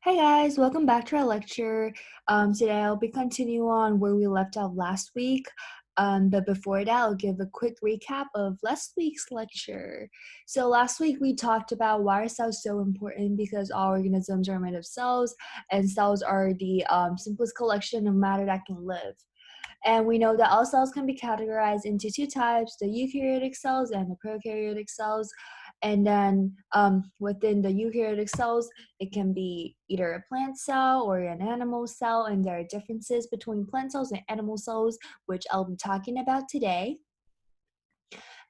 Hey guys, welcome back to our lecture. Today I'll be continuing on where we left off last week. But before that, I'll give a quick recap of last week's lecture. So last week we talked about why are cells so important because all organisms are made of cells, and cells are the simplest collection of matter that can live. And we know that all cells can be categorized into two types, the eukaryotic cells and the prokaryotic cells. And then within the eukaryotic cells, it can be either a plant cell or an animal cell, and there are differences between plant cells and animal cells, which I'll be talking about today.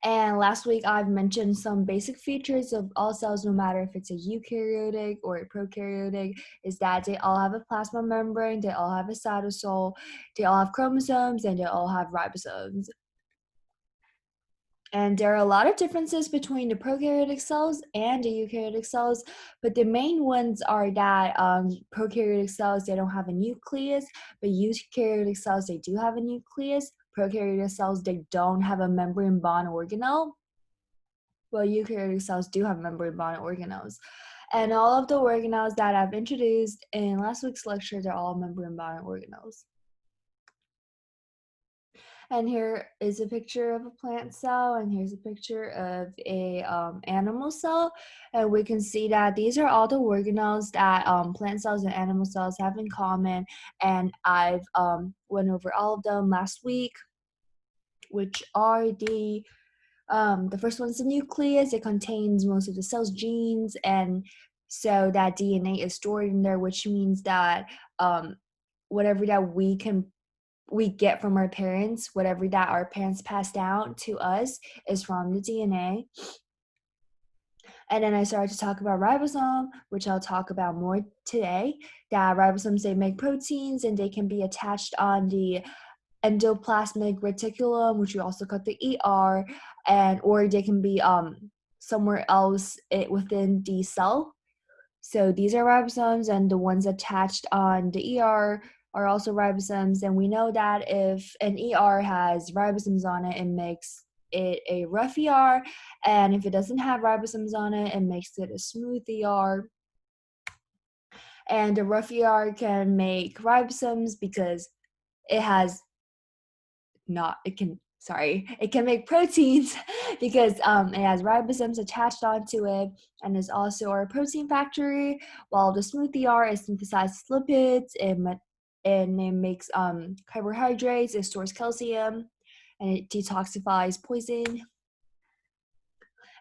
And last week, I've mentioned some basic features of all cells, no matter if it's a eukaryotic or a prokaryotic, is that they all have a plasma membrane, they all have a cytosol, they all have chromosomes, and they all have ribosomes. And there are a lot of differences between the prokaryotic cells and the eukaryotic cells, but the main ones are that prokaryotic cells, they don't have a nucleus, but eukaryotic cells, they do have a nucleus. Prokaryotic cells, they don't have a membrane bond organelle. Well, eukaryotic cells do have membrane bond organelles. And all of the organelles that I've introduced in last week's lecture, they're all membrane bond organelles. And here is a picture of a plant cell, and here's a picture of a animal cell. And we can see that these are all the organelles that plant cells and animal cells have in common. And I've went over all of them last week, which are the first one's the nucleus. It contains most of the cell's genes, and so that DNA is stored in there, which means that whatever that we get from our parents, whatever that our parents passed down to us is from the DNA. And then I started to talk about ribosome, which I'll talk about more today. That ribosomes, they make proteins and they can be attached on the endoplasmic reticulum, which we also call the ER, and or they can be somewhere else within the cell. So these are ribosomes, and the ones attached on the ER are also ribosomes. And we know that if an ER has ribosomes on it, it makes it a rough ER, and if it doesn't have ribosomes on it, it makes it a smooth ER. And the rough ER can make ribosomes because it has it can make proteins because it has ribosomes attached onto it, and is also our protein factory, while the smooth ER is synthesizes lipids and it makes carbohydrates, it stores calcium, and it detoxifies poison.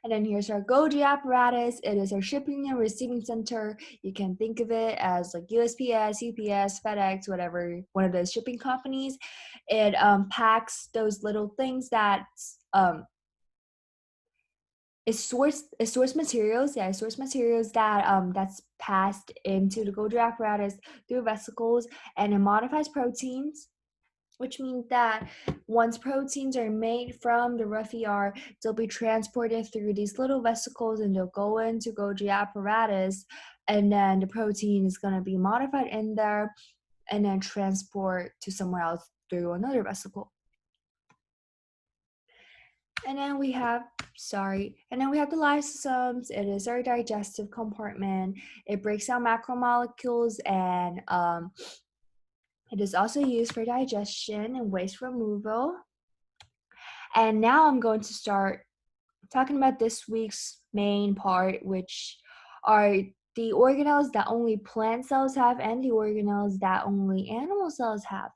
And then here's our Golgi apparatus. It is our shipping and receiving center. You can think of it as like USPS, UPS, FedEx, whatever, one of those shipping companies. It packs those little things that it stores materials. Yeah, it stores materials that that's passed into the Golgi apparatus through vesicles, and it modifies proteins, which means that once proteins are made from the rough ER, they'll be transported through these little vesicles and they'll go into Golgi apparatus, and then the protein is going to be modified in there and then transport to somewhere else through another vesicle. And then we have the lysosomes. It is our digestive compartment. It breaks down macromolecules, and it is also used for digestion and waste removal. And now I'm going to start talking about this week's main part, which are the organelles that only plant cells have and the organelles that only animal cells have.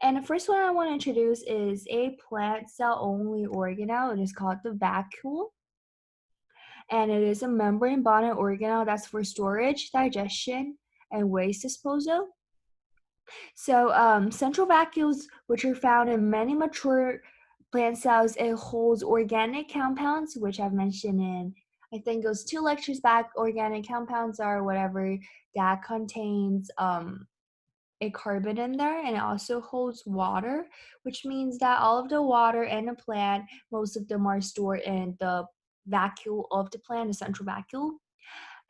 And the first one I want to introduce is a plant cell only organelle. It is called the vacuole. And it is a membrane bonded organelle that's for storage, digestion, and waste disposal. So central vacuoles, which are found in many mature plant cells, it holds organic compounds, which I've mentioned in, I think those 2 lectures back. Organic compounds are whatever that contains a carbon in there, and it also holds water, which means that all of the water in a plant, most of them are stored in the vacuole of the plant, the central vacuole.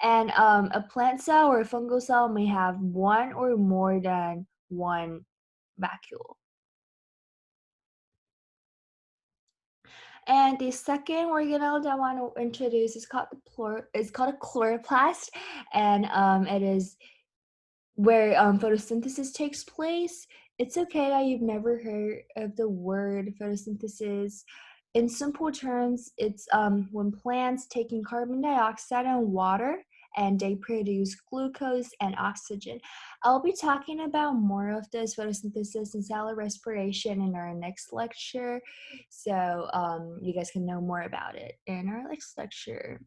And a plant cell or a fungal cell may have one or more than one vacuole. And the second organelle that I want to introduce is called a chloroplast, and it is where photosynthesis takes place. It's okay that you've never heard of the word photosynthesis. In simple terms, it's when plants take in carbon dioxide and water and they produce glucose and oxygen. I'll be talking about more of this photosynthesis and cellular respiration in our next lecture, so you guys can know more about it in our next lecture.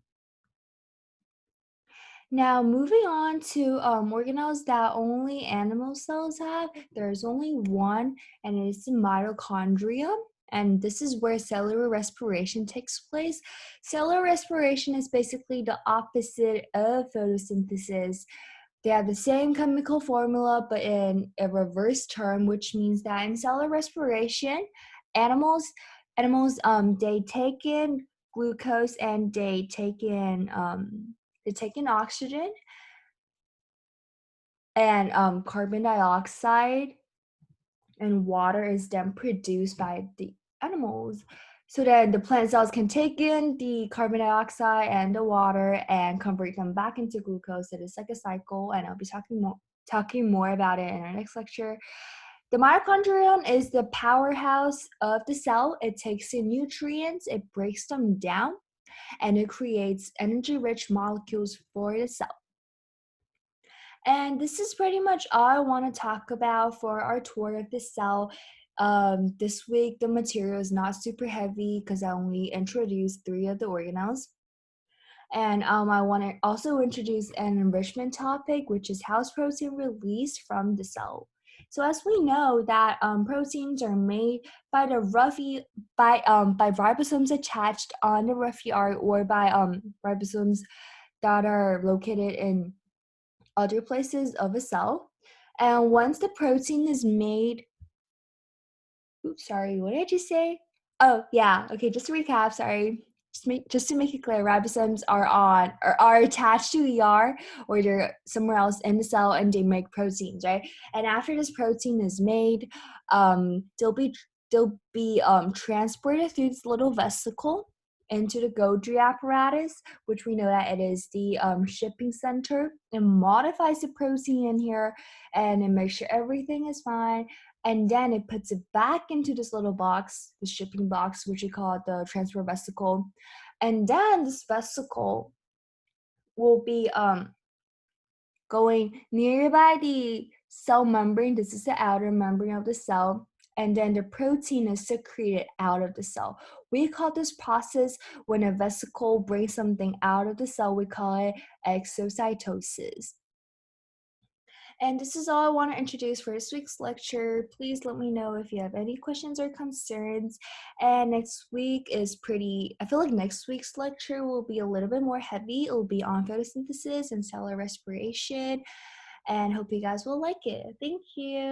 Now, moving on to organelles that only animal cells have, there's only one, and it's the mitochondria. And this is where cellular respiration takes place. Cellular respiration is basically the opposite of photosynthesis. They have the same chemical formula, but in a reverse term, which means that in cellular respiration, animals they take in glucose and they take in oxygen and carbon dioxide and water is then produced by the animals. So then the plant cells can take in the carbon dioxide and the water and convert them back into glucose. It is like a cycle, and I'll be talking more about it in our next lecture. The mitochondrion is the powerhouse of the cell. It takes in nutrients, it breaks them down, and it creates energy-rich molecules for the cell. And this is pretty much all I want to talk about for our tour of the cell. This week, the material is not super heavy because I only introduced 3 of the organelles. And I want to also introduce an enrichment topic, which is how's protein released from the cell. So as we know that proteins are made by by ribosomes attached on the roughy art or by ribosomes that are located in other places of a cell. And once the protein is made, oops, sorry, what did I just say? Oh, yeah, okay, just to recap, sorry. Just to make it clear, ribosomes are attached to ER or they're somewhere else in the cell and they make proteins, right? And after this protein is made, they'll be transported through this little vesicle into the Golgi apparatus, which we know that it is the shipping center. It modifies the protein in here and it makes sure everything is fine. And then it puts it back into this little box, the shipping box, which we call the transfer vesicle. And then this vesicle will be going nearby the cell membrane. This is the outer membrane of the cell. And then the protein is secreted out of the cell. We call this process when a vesicle brings something out of the cell, we call it exocytosis. And this is all I want to introduce for this week's lecture. Please let me know if you have any questions or concerns. And next week I feel like next week's lecture will be a little bit more heavy. It will be on photosynthesis and cellular respiration. And hope you guys will like it. Thank you.